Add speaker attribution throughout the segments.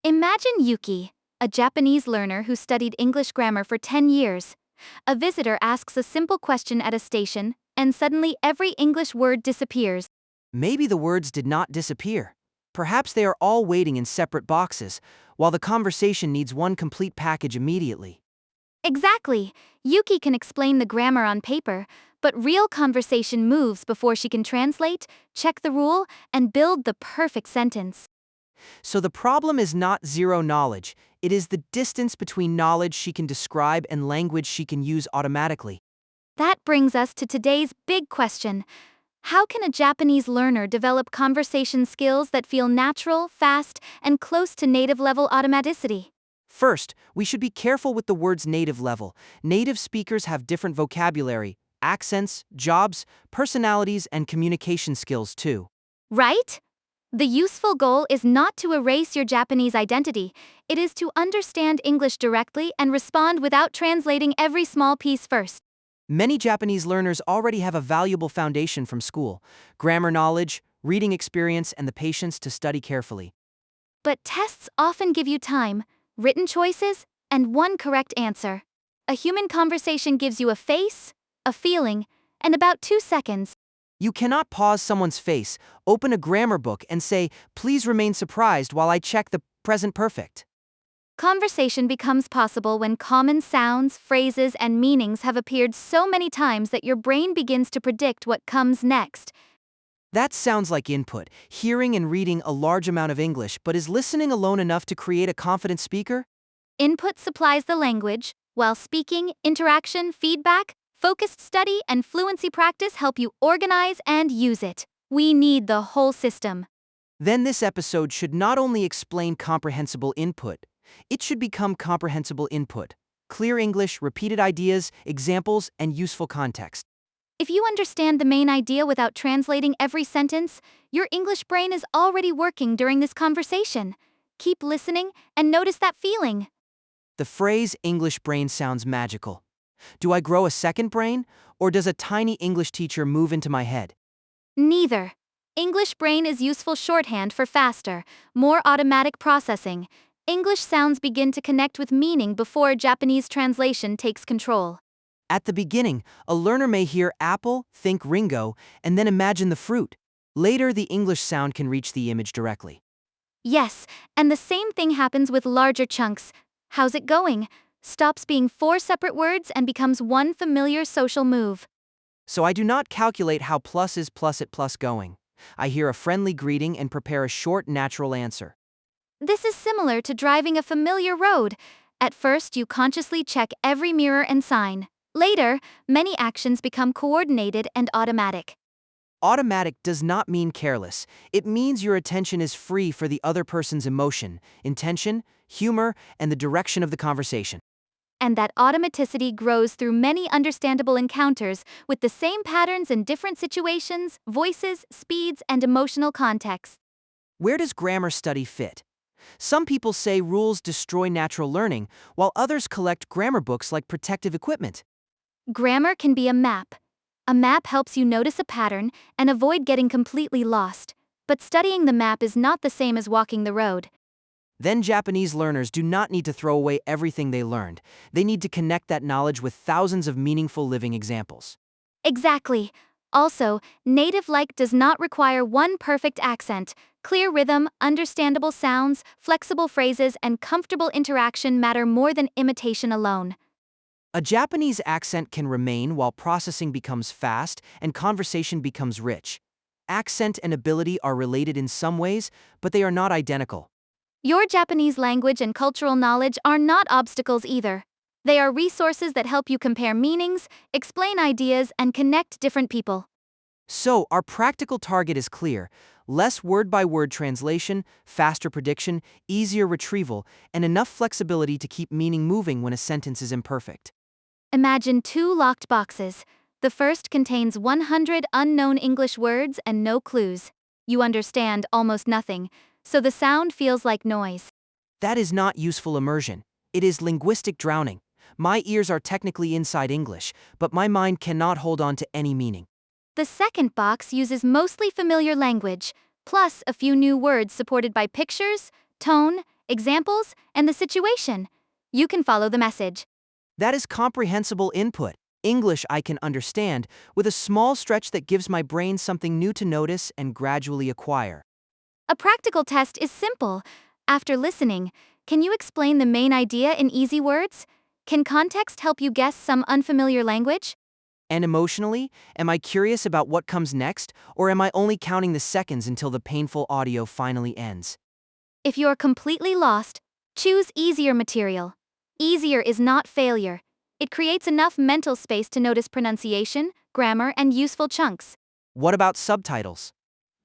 Speaker 1: Imagine Yuki, a Japanese learner who studied English grammar for 10 years. A visitor asks a simple question at a station, and suddenly every English word disappears.
Speaker 2: Maybe the words did not disappear. Perhaps they are all waiting in separate boxes, while the conversation needs one complete package immediately.
Speaker 1: Exactly. Yuki can explain the grammar on paper, but real conversation moves before she can translate, check the rule, and build the perfect sentence.
Speaker 2: So the problem is not zero knowledge, it is the distance between knowledge she can describe and language she can use automatically.
Speaker 1: That brings us to today's big question. How can a Japanese learner develop conversation skills that feel natural, fast, and close to native level automaticity?
Speaker 2: First, we should be careful with the word's native level. Native speakers have different vocabulary, accents, jobs, personalities, and communication skills too.
Speaker 1: Right? The useful goal is not to erase your Japanese identity, it is to understand English directly and respond without translating every small piece first.
Speaker 2: Many Japanese learners already have a valuable foundation from school: grammar knowledge, reading experience, and the patience to study carefully.
Speaker 1: But tests often give you time, written choices, and one correct answer. A human conversation gives you a face, a feeling, and about 2 seconds.
Speaker 2: You cannot pause someone's face, open a grammar book, and say, "Please remain surprised while I check the present perfect."
Speaker 1: Conversation becomes possible when common sounds, phrases, and meanings have appeared so many times that your brain begins to predict what comes next.
Speaker 2: That sounds like input, hearing and reading a large amount of English, but is listening alone enough to create a confident speaker?
Speaker 1: Input supplies the language, while speaking, interaction, feedback, focused study, and fluency practice help you organize and use it. We need the whole system.
Speaker 2: Then this episode should not only explain comprehensible input, it should become comprehensible input. Clear English, repeated ideas, examples, and useful context.
Speaker 1: If you understand the main idea without translating every sentence, your English brain is already working during this conversation. Keep listening and notice that feeling.
Speaker 2: The phrase English brain sounds magical. Do I grow a second brain, or does a tiny English teacher move into my head?
Speaker 1: Neither. English brain is useful shorthand for faster, more automatic processing. English sounds begin to connect with meaning before Japanese translation takes control.
Speaker 2: At the beginning, a learner may hear apple, think Ringo, and then imagine the fruit. Later, the English sound can reach the image directly.
Speaker 1: Yes, and the same thing happens with larger chunks. How's it going? Stops being 4 separate words and becomes one familiar social move.
Speaker 2: So I do not calculate how plus is plus at plus going. I hear a friendly greeting and prepare a short, natural answer.
Speaker 1: This is similar to driving a familiar road. At first, you consciously check every mirror and sign. Later, many actions become coordinated and automatic.
Speaker 2: Automatic does not mean careless. It means your attention is free for the other person's emotion, intention, humor, and the direction of the conversation.
Speaker 1: And that automaticity grows through many understandable encounters with the same patterns in different situations, voices, speeds, and emotional contexts.
Speaker 2: Where does grammar study fit? Some people say rules destroy natural learning, while others collect grammar books like protective equipment.
Speaker 1: Grammar can be a map. A map helps you notice a pattern and avoid getting completely lost. But studying the map is not the same as walking the road.
Speaker 2: Then Japanese learners do not need to throw away everything they learned. They need to connect that knowledge with thousands of meaningful living examples.
Speaker 1: Exactly. Also, native-like does not require one perfect accent. Clear rhythm, understandable sounds, flexible phrases, and comfortable interaction matter more than imitation alone.
Speaker 2: A Japanese accent can remain while processing becomes fast and conversation becomes rich. Accent and ability are related in some ways, but they are not identical.
Speaker 1: Your Japanese language and cultural knowledge are not obstacles either. They are resources that help you compare meanings, explain ideas, and connect different people.
Speaker 2: So, our practical target is clear: less word-by-word translation, faster prediction, easier retrieval, and enough flexibility to keep meaning moving when a sentence is imperfect.
Speaker 1: Imagine 2 locked boxes. The first contains 100 unknown English words and no clues. You understand almost nothing, so the sound feels like noise.
Speaker 2: That is not useful immersion. It is linguistic drowning. My ears are technically inside English, but my mind cannot hold on to any meaning.
Speaker 1: The second box uses mostly familiar language, plus a few new words supported by pictures, tone, examples, and the situation. You can follow the message.
Speaker 2: That is comprehensible input. English I can understand, with a small stretch that gives my brain something new to notice and gradually acquire.
Speaker 1: A practical test is simple. After listening, can you explain the main idea in easy words? Can context help you guess some unfamiliar language?
Speaker 2: And emotionally, am I curious about what comes next, or am I only counting the seconds until the painful audio finally ends?
Speaker 1: If you're completely lost, choose easier material. Easier is not failure. It creates enough mental space to notice pronunciation, grammar, and useful chunks.
Speaker 2: What about subtitles?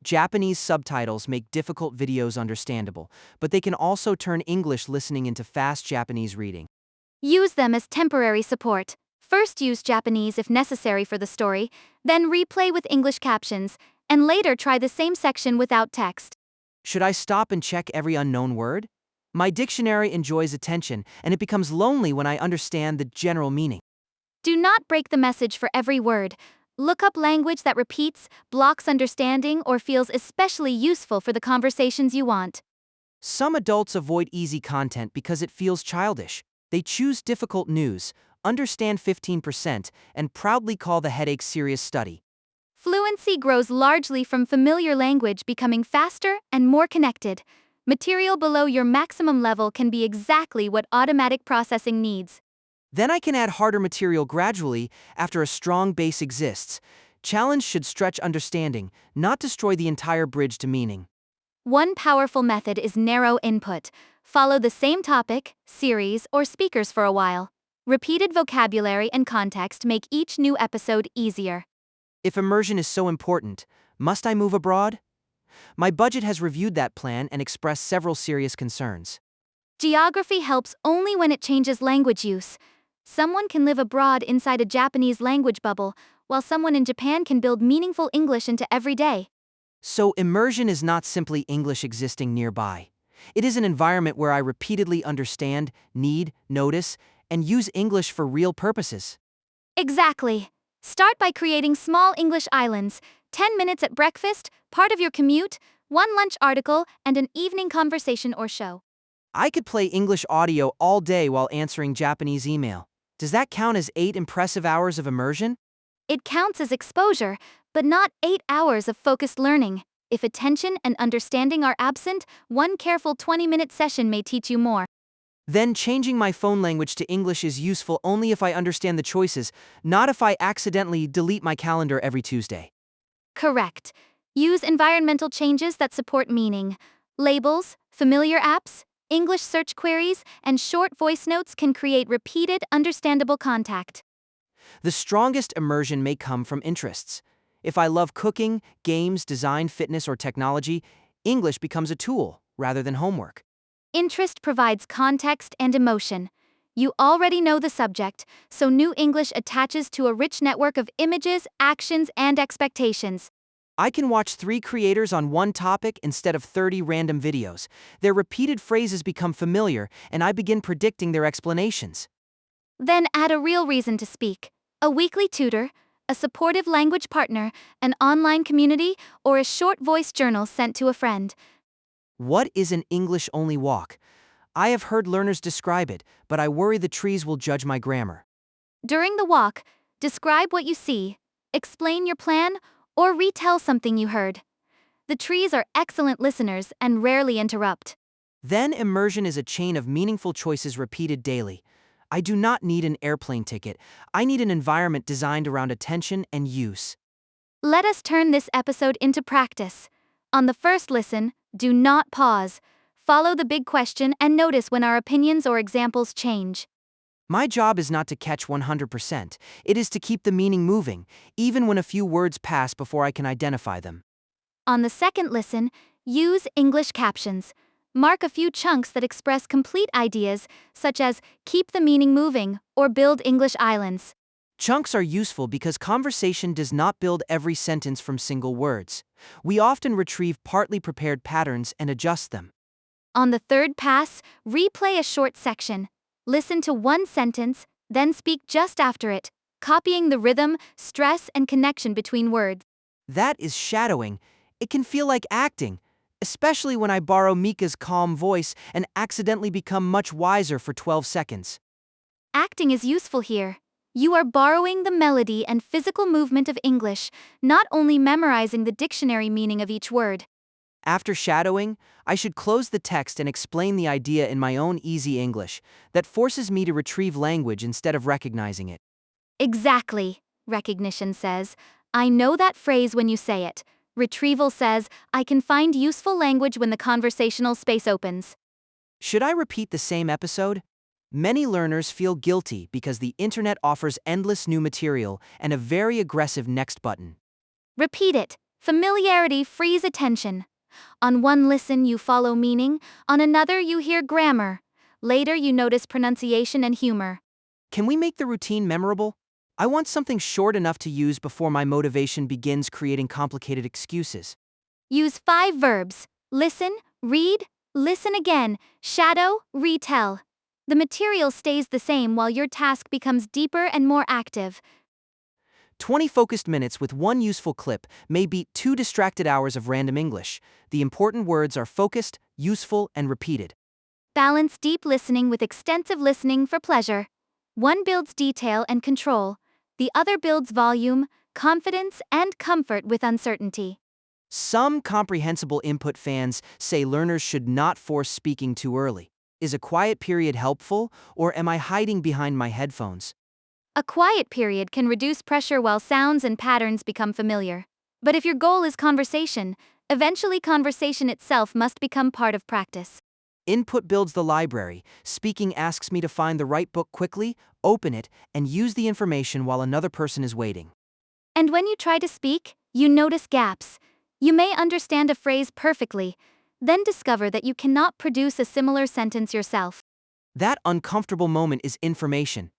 Speaker 2: Japanese subtitles make difficult videos understandable, but they can also turn English listening into fast Japanese reading.
Speaker 1: Use them as temporary support. First use Japanese if necessary for the story, then replay with English captions, and later try the same section without text.
Speaker 2: Should I stop and check every unknown word? My dictionary enjoys attention, and it becomes lonely when I understand the general meaning.
Speaker 1: Do not break the message for every word. Look up language that repeats, blocks understanding, or feels especially useful for the conversations you want.
Speaker 2: Some adults avoid easy content because it feels childish. They choose difficult news, understand 15%, and proudly call the headache serious study.
Speaker 1: Fluency grows largely from familiar language becoming faster and more connected. Material below your maximum level can be exactly what automatic processing needs.
Speaker 2: Then I can add harder material gradually after a strong base exists. Challenge should stretch understanding, not destroy the entire bridge to meaning.
Speaker 1: One powerful method is narrow input. Follow the same topic, series, or speakers for a while. Repeated vocabulary and context make each new episode easier.
Speaker 2: If immersion is so important, must I move abroad? My budget has reviewed that plan and expressed several serious concerns.
Speaker 1: Geography helps only when it changes language use. Someone can live abroad inside a Japanese language bubble, while someone in Japan can build meaningful English into every day.
Speaker 2: So immersion is not simply English existing nearby. It is an environment where I repeatedly understand, need, notice, and use English for real purposes.
Speaker 1: Exactly. Start by creating small English islands, 10 minutes at breakfast, part of your commute, one lunch article, and an evening conversation or show.
Speaker 2: I could play English audio all day while answering Japanese email. Does that count as 8 impressive hours of immersion?
Speaker 1: It counts as exposure, but not 8 hours of focused learning. If attention and understanding are absent, one careful 20-minute session may teach you more.
Speaker 2: Then changing my phone language to English is useful only if I understand the choices, not if I accidentally delete my calendar every Tuesday.
Speaker 1: Correct. Use environmental changes that support meaning. Labels, familiar apps, English search queries, and short voice notes can create repeated, understandable contact.
Speaker 2: The strongest immersion may come from interests. If I love cooking, games, design, fitness, or technology, English becomes a tool rather than homework.
Speaker 1: Interest provides context and emotion. You already know the subject, so new English attaches to a rich network of images, actions, and expectations.
Speaker 2: I can watch 3 creators on one topic instead of 30 random videos. Their repeated phrases become familiar, and I begin predicting their explanations.
Speaker 1: Then add a real reason to speak. A weekly tutor, a supportive language partner, an online community, or a short voice journal sent to a friend.
Speaker 2: What is an English-only walk? I have heard learners describe it, but I worry the trees will judge my grammar.
Speaker 1: During the walk, describe what you see, explain your plan, or retell something you heard. The trees are excellent listeners and rarely interrupt.
Speaker 2: Then immersion is a chain of meaningful choices repeated daily. I do not need an airplane ticket. I need an environment designed around attention and use.
Speaker 1: Let us turn this episode into practice. On the first listen, do not pause. Follow the big question and notice when our opinions or examples change.
Speaker 2: My job is not to catch 100%. It is to keep the meaning moving, even when a few words pass before I can identify them.
Speaker 1: On the second listen, use English captions. Mark a few chunks that express complete ideas, such as keep the meaning moving or build English islands.
Speaker 2: Chunks are useful because conversation does not build every sentence from single words. We often retrieve partly prepared patterns and adjust them.
Speaker 1: On the third pass, replay a short section. Listen to one sentence, then speak just after it, copying the rhythm, stress, and connection between words.
Speaker 2: That is shadowing. It can feel like acting. especially when I borrow Mika's calm voice and accidentally become much wiser for 12 seconds.
Speaker 1: Acting is useful here. You are borrowing the melody and physical movement of English, not only memorizing the dictionary meaning of each word.
Speaker 2: After shadowing, I should close the text and explain the idea in my own easy English that forces me to retrieve language instead of recognizing it.
Speaker 1: Exactly, recognition says. I know that phrase when you say it. Retrieval says, I can find useful language when the conversational space opens.
Speaker 2: Should I repeat the same episode? Many learners feel guilty because the internet offers endless new material and a very aggressive next button.
Speaker 1: Repeat it. Familiarity frees attention. On one listen, you follow meaning. On another, you hear grammar. Later, you notice pronunciation and humor.
Speaker 2: Can we make the routine memorable? I want something short enough to use before my motivation begins creating complicated excuses.
Speaker 1: Use 5 verbs. Listen, read, listen again, shadow, retell. The material stays the same while your task becomes deeper and more active.
Speaker 2: 20 focused minutes with one useful clip may beat 2 distracted hours of random English. The important words are focused, useful, and repeated.
Speaker 1: Balance deep listening with extensive listening for pleasure. One builds detail and control. The other builds volume, confidence, and comfort with uncertainty.
Speaker 2: Some comprehensible input fans say learners should not force speaking too early. Is a quiet period helpful, or am I hiding behind my headphones?
Speaker 1: A quiet period can reduce pressure while sounds and patterns become familiar. But if your goal is conversation, eventually conversation itself must become part of practice.
Speaker 2: Input builds the library. Speaking asks me to find the right book quickly, open it, and use the information while another person is waiting.
Speaker 1: And when you try to speak, you notice gaps. You may understand a phrase perfectly, then discover that you cannot produce a similar sentence yourself.
Speaker 2: That uncomfortable moment is information.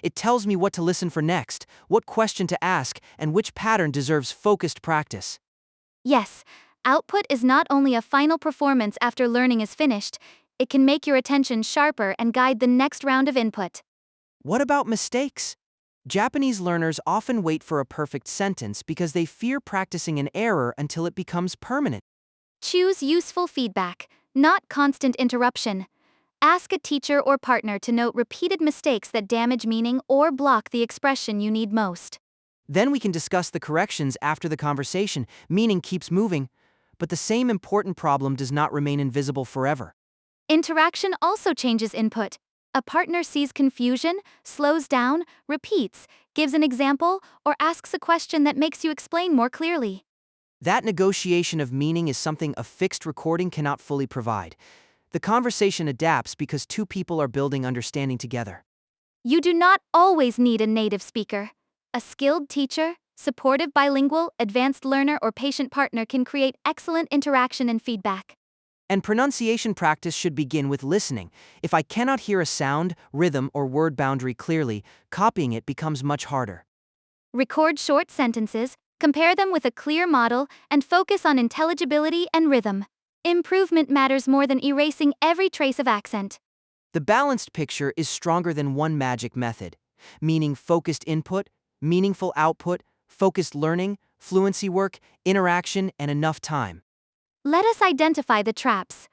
Speaker 2: It tells me what to listen for next, what question to ask, and which pattern deserves focused practice.
Speaker 1: Yes, output is not only a final performance after learning is finished, it can make your attention sharper and guide the next round of input.
Speaker 2: What about mistakes? Japanese learners often wait for a perfect sentence because they fear practicing an error until it becomes permanent.
Speaker 1: Choose useful feedback, not constant interruption. Ask a teacher or partner to note repeated mistakes that damage meaning or block the expression you need most.
Speaker 2: Then we can discuss the corrections after the conversation. Meaning keeps moving, but the same important problem does not remain invisible forever.
Speaker 1: Interaction also changes input. A partner sees confusion, slows down, repeats, gives an example, or asks a question that makes you explain more clearly.
Speaker 2: That negotiation of meaning is something a fixed recording cannot fully provide. The conversation adapts because 2 people are building understanding together.
Speaker 1: You do not always need a native speaker. A skilled teacher, supportive bilingual, advanced learner, or patient partner can create excellent interaction and feedback.
Speaker 2: And pronunciation practice should begin with listening. If I cannot hear a sound, rhythm, or word boundary clearly, copying it becomes much harder.
Speaker 1: Record short sentences, compare them with a clear model, and focus on intelligibility and rhythm. Improvement matters more than erasing every trace of accent.
Speaker 2: The balanced picture is stronger than one magic method, meaning focused input, meaningful output, focused learning, fluency work, interaction, and enough time.
Speaker 1: Let us identify the traps.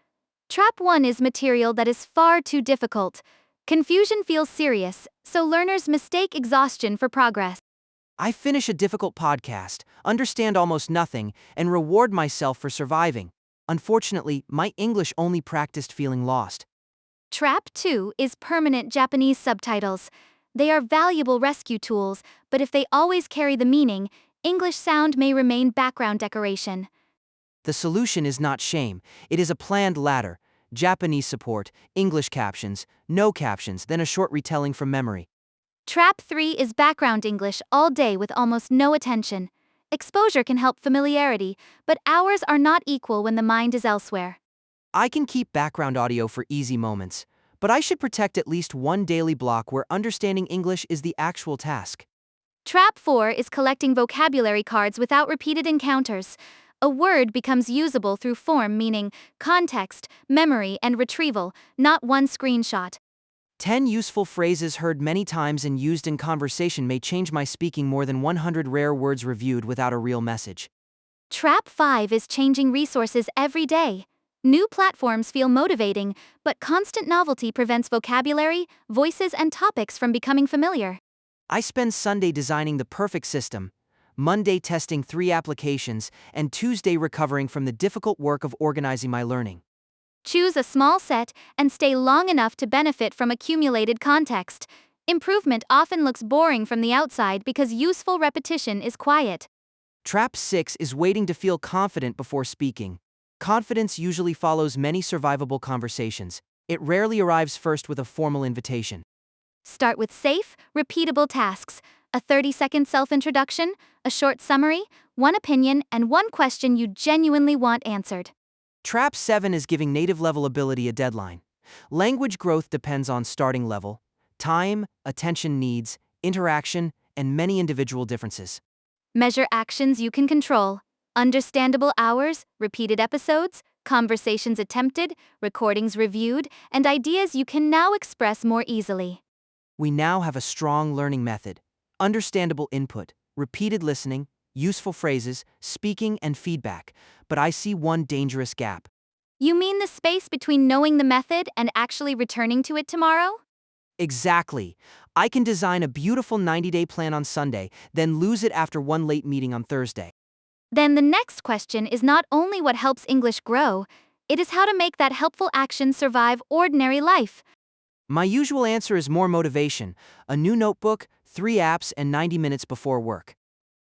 Speaker 1: Trap 1 is material that is far too difficult. Confusion feels serious, so learners mistake exhaustion for progress.
Speaker 2: I finish a difficult podcast, understand almost nothing, and reward myself for surviving. Unfortunately, my English only practiced feeling lost.
Speaker 1: Trap 2 is permanent Japanese subtitles. They are valuable rescue tools, but if they always carry the meaning, English sound may remain background decoration.
Speaker 2: The solution is not shame, it is a planned ladder. Japanese support, English captions, no captions, then a short retelling from memory.
Speaker 1: Trap 3 is background English all day with almost no attention. Exposure can help familiarity, but hours are not equal when the mind is elsewhere.
Speaker 2: I can keep background audio for easy moments, but I should protect at least one daily block where understanding English is the actual task.
Speaker 1: Trap 4 is collecting vocabulary cards without repeated encounters. A word becomes usable through form, meaning, context, memory, and retrieval, not one screenshot.
Speaker 2: 10 useful phrases heard many times and used in conversation may change my speaking more than 100 rare words reviewed without a real message.
Speaker 1: Trap 5 is changing resources every day. New platforms feel motivating, but constant novelty prevents vocabulary, voices, and topics from becoming familiar.
Speaker 2: I spend Sunday designing the perfect system, Monday testing 3 applications, and Tuesday recovering from the difficult work of organizing my learning.
Speaker 1: Choose a small set and stay long enough to benefit from accumulated context. Improvement often looks boring from the outside because useful repetition is quiet.
Speaker 2: Trap 6 is waiting to feel confident before speaking. Confidence usually follows many survivable conversations. It rarely arrives first with a formal invitation.
Speaker 1: Start with safe, repeatable tasks: a 30-second self-introduction, a short summary, one opinion, and one question you genuinely want answered.
Speaker 2: Trap 7 is giving native level ability a deadline. Language growth depends on starting level, time, attention needs, interaction, and many individual differences.
Speaker 1: Measure actions you can control: understandable hours, repeated episodes, conversations attempted, recordings reviewed, and ideas you can now express more easily.
Speaker 2: We now have a strong learning method: understandable input, repeated listening, useful phrases, speaking, and feedback. But I see one dangerous gap.
Speaker 1: You mean the space between knowing the method and actually returning to it tomorrow?
Speaker 2: Exactly. I can design a beautiful 90-day plan on Sunday, then lose it after one late meeting on Thursday.
Speaker 1: Then the next question is not only what helps English grow, it is how to make that helpful action survive ordinary life.
Speaker 2: My usual answer is more motivation, a new notebook, 3 apps, and 90 minutes before work.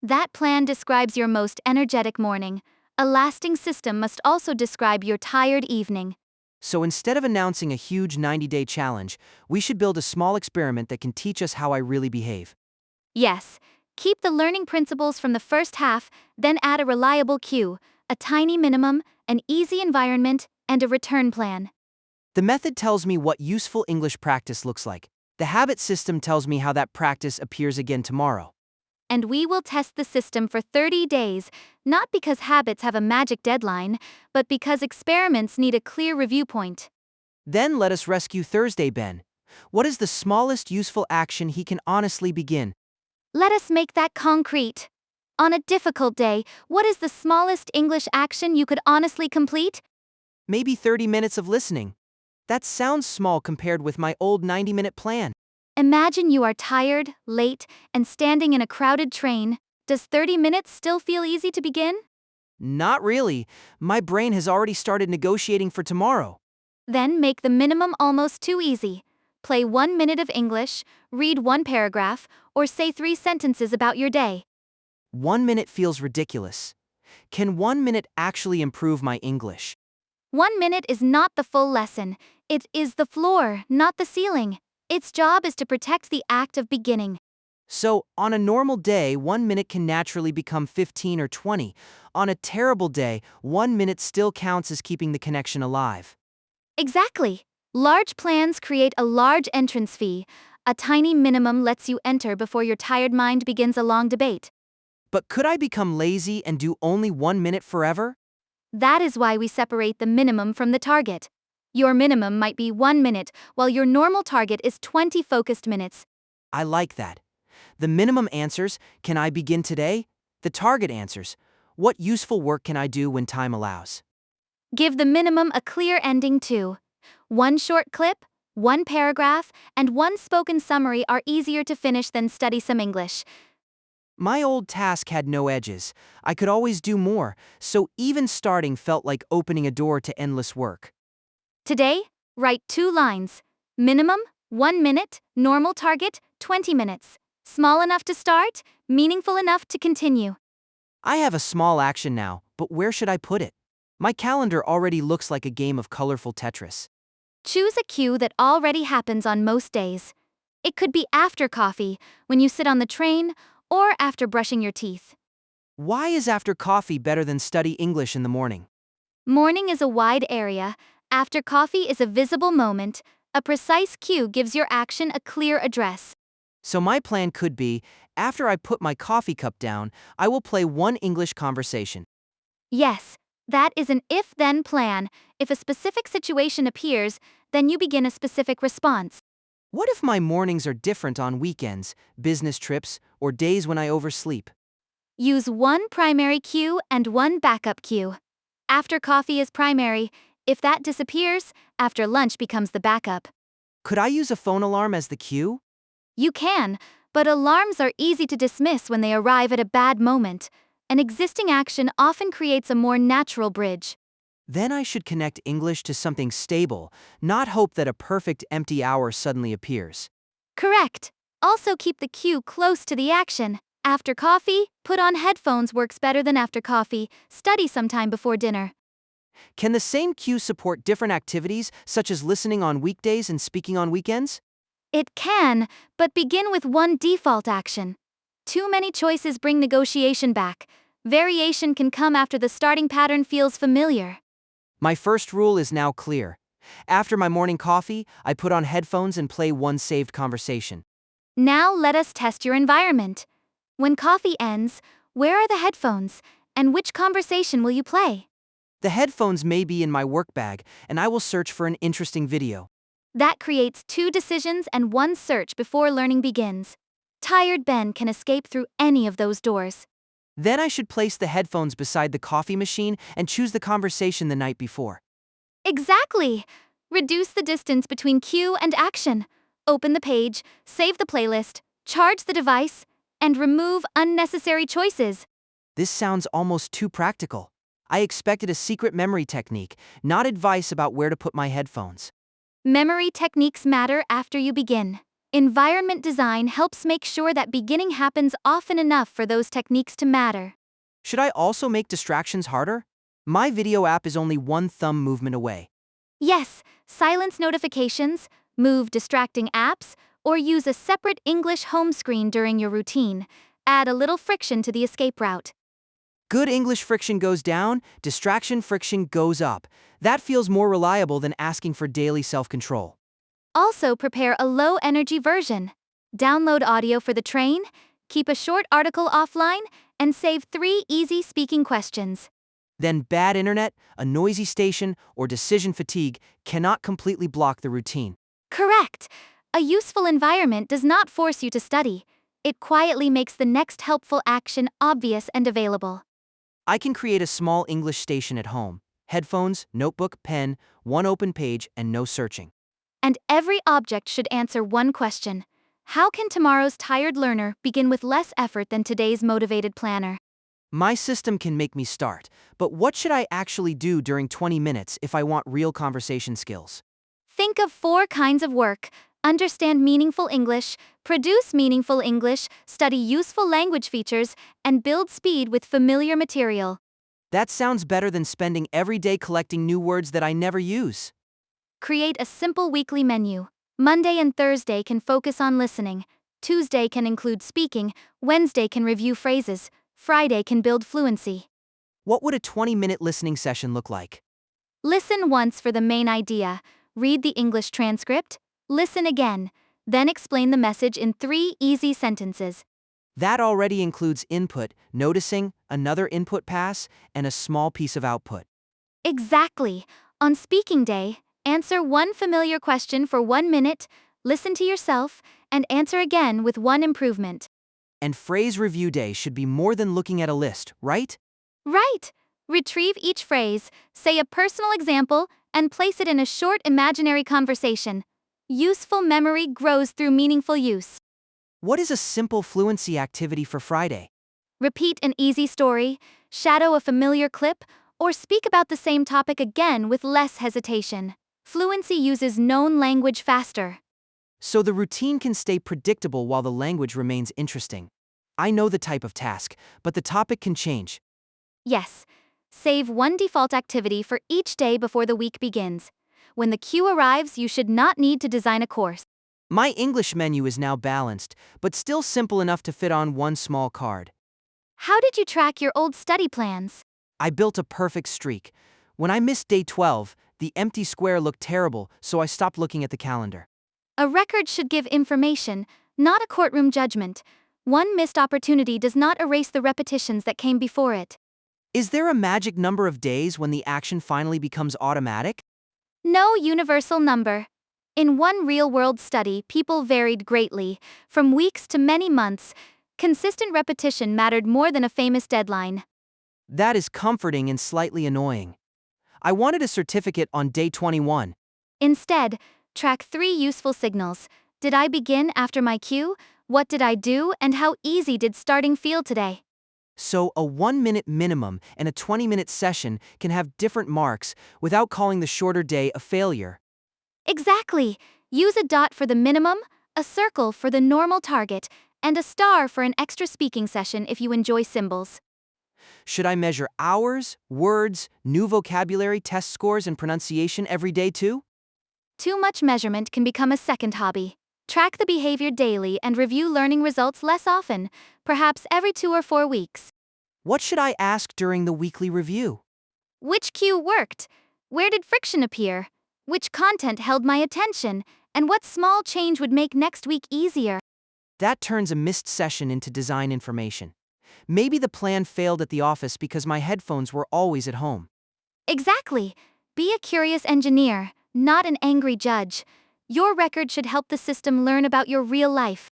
Speaker 1: That plan describes your most energetic morning. A lasting system must also describe your tired evening.
Speaker 2: So instead of announcing a huge 90-day challenge, we should build a small experiment that can teach us how I really behave.
Speaker 1: Yes, keep the learning principles from the first half, then add a reliable cue, a tiny minimum, an easy environment, and a return plan.
Speaker 2: The method tells me what useful English practice looks like. The habit system tells me how that practice appears again tomorrow.
Speaker 1: And we will test the system for 30 days, not because habits have a magic deadline, but because experiments need a clear review point.
Speaker 2: Then let us rescue Thursday Ben. What is the smallest useful action he can honestly begin?
Speaker 1: Let us make that concrete. On a difficult day, what is the smallest English action you could honestly complete?
Speaker 2: Maybe 30 minutes of listening. That sounds small compared with my old 90-minute plan.
Speaker 1: Imagine you are tired, late, and standing in a crowded train. Does 30 minutes still feel easy to begin?
Speaker 2: Not really. My brain has already started negotiating for tomorrow.
Speaker 1: Then make the minimum almost too easy. Play 1 minute of English, read 1 paragraph, or say 3 sentences about your day.
Speaker 2: 1 minute feels ridiculous. Can 1 minute actually improve my English?
Speaker 1: 1 minute is not the full lesson. It is the floor, not the ceiling. Its job is to protect the act of beginning.
Speaker 2: So, on a normal day, 1 minute can naturally become 15 or 20. On a terrible day, 1 minute still counts as keeping the connection alive.
Speaker 1: Exactly. Large plans create a large entrance fee. A tiny minimum lets you enter before your tired mind begins a long debate.
Speaker 2: But could I become lazy and do only 1 minute forever?
Speaker 1: That is why we separate the minimum from the target. Your minimum might be 1 minute, while your normal target is 20 focused minutes.
Speaker 2: I like that. The minimum answers, can I begin today? The target answers, what useful work can I do when time allows?
Speaker 1: Give the minimum a clear ending too. 1 short clip, 1 paragraph, and 1 spoken summary are easier to finish than study some English.
Speaker 2: My old task had no edges. I could always do more, so even starting felt like opening a door to endless work.
Speaker 1: Today, write 2 lines. Minimum, 1 minute, normal target, 20 minutes. Small enough to start, meaningful enough to continue.
Speaker 2: I have a small action now, but where should I put it? My calendar already looks like a game of colorful Tetris.
Speaker 1: Choose a cue that already happens on most days. It could be after coffee, when you sit on the train, or after brushing your teeth.
Speaker 2: Why is after coffee better than study English in the morning?
Speaker 1: Morning is a wide area. After coffee is a visible moment. A precise cue gives your action a clear address.
Speaker 2: So my plan could be, after I put my coffee cup down, I will play 1 English conversation.
Speaker 1: Yes, that is an if-then plan. If a specific situation appears, then you begin a specific response.
Speaker 2: What if my mornings are different on weekends, business trips, or days when I oversleep?
Speaker 1: Use one primary cue and one backup cue. After coffee is primary. If that disappears, after lunch becomes the backup.
Speaker 2: Could I use a phone alarm as the cue?
Speaker 1: You can, but alarms are easy to dismiss when they arrive at a bad moment. An existing action often creates a more natural bridge.
Speaker 2: Then I should connect English to something stable, not hope that a perfect empty hour suddenly appears.
Speaker 1: Correct. Also keep the cue close to the action. After coffee, put on headphones works better than after coffee. Study sometime before dinner.
Speaker 2: Can the same cue support different activities, such as listening on weekdays and speaking on weekends?
Speaker 1: It can, but begin with one default action. Too many choices bring negotiation back. Variation can come after the starting pattern feels familiar.
Speaker 2: My first rule is now clear. After my morning coffee, I put on headphones and play one saved conversation.
Speaker 1: Now let us test your environment. When coffee ends, where are the headphones, and which conversation will you play?
Speaker 2: The headphones may be in my work bag, and I will search for an interesting video.
Speaker 1: That creates two decisions and one search before learning begins. Tired Ben can escape through any of those doors.
Speaker 2: Then I should place the headphones beside the coffee machine and choose the conversation the night before.
Speaker 1: Exactly! Reduce the distance between cue and action. Open the page, save the playlist, charge the device, and remove unnecessary choices.
Speaker 2: This sounds almost too practical. I expected a secret memory technique, not advice about where to put my headphones.
Speaker 1: Memory techniques matter after you begin. Environment design helps make sure that beginning happens often enough for those techniques to matter.
Speaker 2: Should I also make distractions harder? My video app is only one thumb movement away.
Speaker 1: Yes, silence notifications, move distracting apps, or use a separate English home screen during your routine. Add a little friction to the escape route.
Speaker 2: Good English friction goes down, distraction friction goes up. That feels more reliable than asking for daily self-control.
Speaker 1: Also prepare a low-energy version. Download audio for the train, keep a short article offline, and save 3 easy speaking questions.
Speaker 2: Then bad internet, a noisy station, or decision fatigue cannot completely block the routine.
Speaker 1: Correct! A useful environment does not force you to study. It quietly makes the next helpful action obvious and available.
Speaker 2: I can create a small English station at home. Headphones, notebook, pen, one open page, and no searching.
Speaker 1: And every object should answer one question. How can tomorrow's tired learner begin with less effort than today's motivated planner?
Speaker 2: My system can make me start, but what should I actually do during 20 minutes if I want real conversation skills?
Speaker 1: Think of 4 kinds of work. Understand meaningful English, produce meaningful English, study useful language features, and build speed with familiar material.
Speaker 2: That sounds better than spending every day collecting new words that I never use.
Speaker 1: Create a simple weekly menu. Monday and Thursday can focus on listening. Tuesday can include speaking. Wednesday can review phrases. Friday can build fluency.
Speaker 2: What would a 20-minute listening session look like?
Speaker 1: Listen once for the main idea. Read the English transcript. Listen again. Then explain the message in 3 easy sentences.
Speaker 2: That already includes input, noticing, another input pass, and a small piece of output.
Speaker 1: Exactly. On speaking day, answer one familiar question for 1 minute, listen to yourself, and answer again with one improvement.
Speaker 2: And phrase review day should be more than looking at a list, right?
Speaker 1: Right. Retrieve each phrase, say a personal example, and place it in a short imaginary conversation. Useful memory grows through meaningful use.
Speaker 2: What is a simple fluency activity for Friday?
Speaker 1: Repeat an easy story, shadow a familiar clip, or speak about the same topic again with less hesitation. Fluency uses known language faster.
Speaker 2: So the routine can stay predictable while the language remains interesting. I know the type of task, but the topic can change.
Speaker 1: Yes. Save one default activity for each day before the week begins. When the cue arrives, you should not need to design a course.
Speaker 2: My English menu is now balanced, but still simple enough to fit on one small card.
Speaker 1: How did you track your old study plans?
Speaker 2: I built a perfect streak. When I missed day 12, the empty square looked terrible, so I stopped looking at the calendar.
Speaker 1: A record should give information, not a courtroom judgment. One missed opportunity does not erase the repetitions that came before it.
Speaker 2: Is there a magic number of days when the action finally becomes automatic?
Speaker 1: No universal number. In one real-world study, people varied greatly, from weeks to many months. Consistent repetition mattered more than a famous deadline.
Speaker 2: That is comforting and slightly annoying. I wanted a certificate on day 21.
Speaker 1: Instead, track 3 useful signals. Did I begin after my cue? What did I do? And how easy did starting feel today?
Speaker 2: So, a 1-minute minimum and a 20-minute session can have different marks without calling the shorter day a failure.
Speaker 1: Exactly. Use a dot for the minimum, a circle for the normal target, and a star for an extra speaking session if you enjoy symbols.
Speaker 2: Should I measure hours, words, new vocabulary, test scores, and pronunciation every day too?
Speaker 1: Too much measurement can become a second hobby. Track the behavior daily and review learning results less often, perhaps every 2 or 4 weeks.
Speaker 2: What should I ask during the weekly review?
Speaker 1: Which cue worked? Where did friction appear? Which content held my attention? And what small change would make next week easier?
Speaker 2: That turns a missed session into design information. Maybe the plan failed at the office because my headphones were always at home.
Speaker 1: Exactly. Be a curious engineer, not an angry judge. Your record should help the system learn about your real life.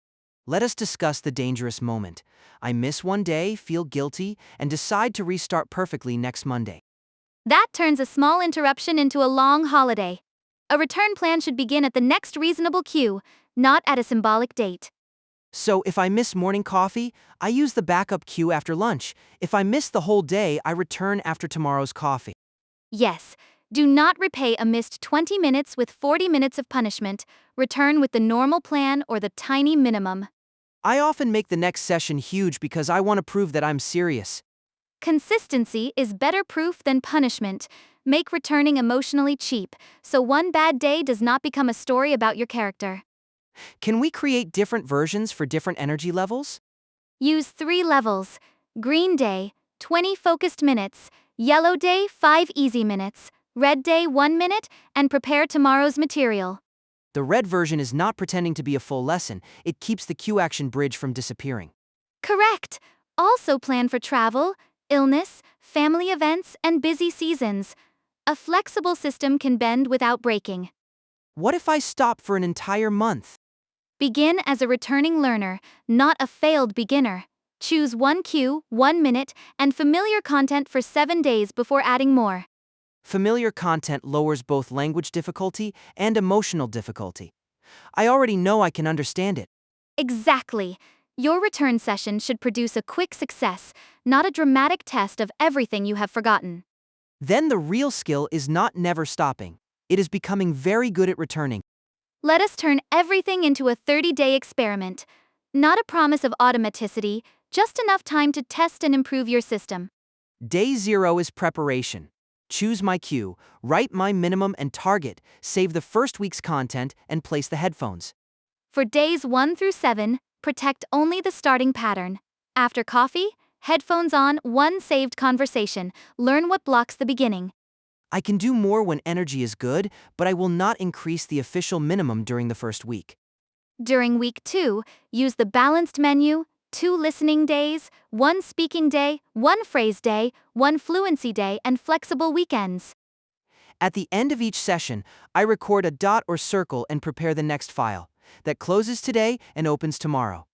Speaker 2: Let us discuss the dangerous moment. I miss one day, feel guilty, and decide to restart perfectly next Monday.
Speaker 1: That turns a small interruption into a long holiday. A return plan should begin at the next reasonable cue, not at a symbolic date.
Speaker 2: So, if I miss morning coffee, I use the backup cue after lunch. If I miss the whole day, I return after tomorrow's coffee.
Speaker 1: Yes, do not repay a missed 20 minutes with 40 minutes of punishment. Return with the normal plan or the tiny minimum.
Speaker 2: I often make the next session huge because I want to prove that I'm serious.
Speaker 1: Consistency is better proof than punishment. Make returning emotionally cheap, so one bad day does not become a story about your character.
Speaker 2: Can we create different versions for different energy levels?
Speaker 1: Use 3 levels. Green day, 20 focused minutes. Yellow day, 5 easy minutes. Red day, 1 minute, and prepare tomorrow's material.
Speaker 2: The red version is not pretending to be a full lesson, it keeps the cue action bridge from disappearing.
Speaker 1: Correct. Also plan for travel, illness, family events, and busy seasons. A flexible system can bend without breaking.
Speaker 2: What if I stop for an entire month?
Speaker 1: Begin as a returning learner, not a failed beginner. Choose 1 cue, 1 minute, and familiar content for 7 days before adding more.
Speaker 2: Familiar content lowers both language difficulty and emotional difficulty. I already know I can understand it.
Speaker 1: Exactly. Your return session should produce a quick success, not a dramatic test of everything you have forgotten.
Speaker 2: Then the real skill is not never stopping. It is becoming very good at returning.
Speaker 1: Let us turn everything into a 30-day experiment. Not a promise of automaticity, just enough time to test and improve your system.
Speaker 2: Day 0 is preparation. Choose my cue, write my minimum and target, save the first week's content, and place the headphones.
Speaker 1: For days 1 through 7, protect only the starting pattern. After coffee, headphones on, 1 saved conversation. Learn what blocks the beginning.
Speaker 2: I can do more when energy is good, but I will not increase the official minimum during the first week.
Speaker 1: During week 2, use the balanced menu, 2 listening days, 1 speaking day, 1 phrase day, 1 fluency day, and flexible weekends.
Speaker 2: At the end of each session, I record a dot or circle and prepare the next file that closes today and opens tomorrow.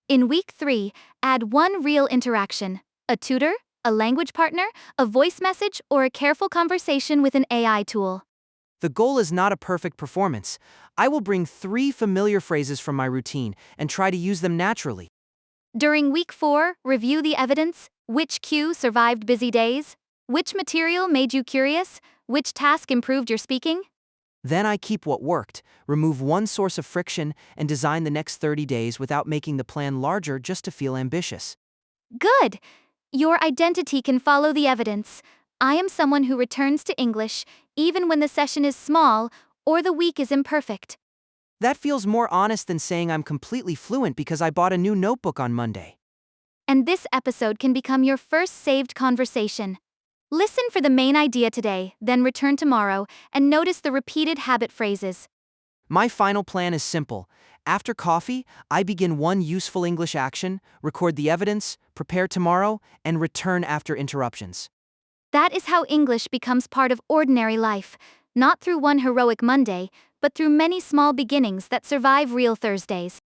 Speaker 1: In week 3, add 1 real interaction, a tutor, a language partner, a voice message, or a careful conversation with an AI tool.
Speaker 2: The goal is not a perfect performance. I will bring 3 familiar phrases from my routine and try to use them naturally.
Speaker 1: During week 4, review the evidence. Which cue survived busy days? Which material made you curious? Which task improved your speaking?
Speaker 2: Then I keep what worked, remove 1 source of friction, and design the next 30 days without making the plan larger just to feel ambitious.
Speaker 1: Good! Your identity can follow the evidence. I am someone who returns to English, even when the session is small or the week is imperfect.
Speaker 2: That feels more honest than saying I'm completely fluent because I bought a new notebook on Monday.
Speaker 1: And this episode can become your first saved conversation. Listen for the main idea today, then return tomorrow, and notice the repeated habit phrases.
Speaker 2: My final plan is simple. After coffee, I begin 1 useful English action, record the evidence, prepare tomorrow, and return after interruptions.
Speaker 1: That is how English becomes part of ordinary life, not through 1 heroic Monday, but through many small beginnings that survive real Thursdays.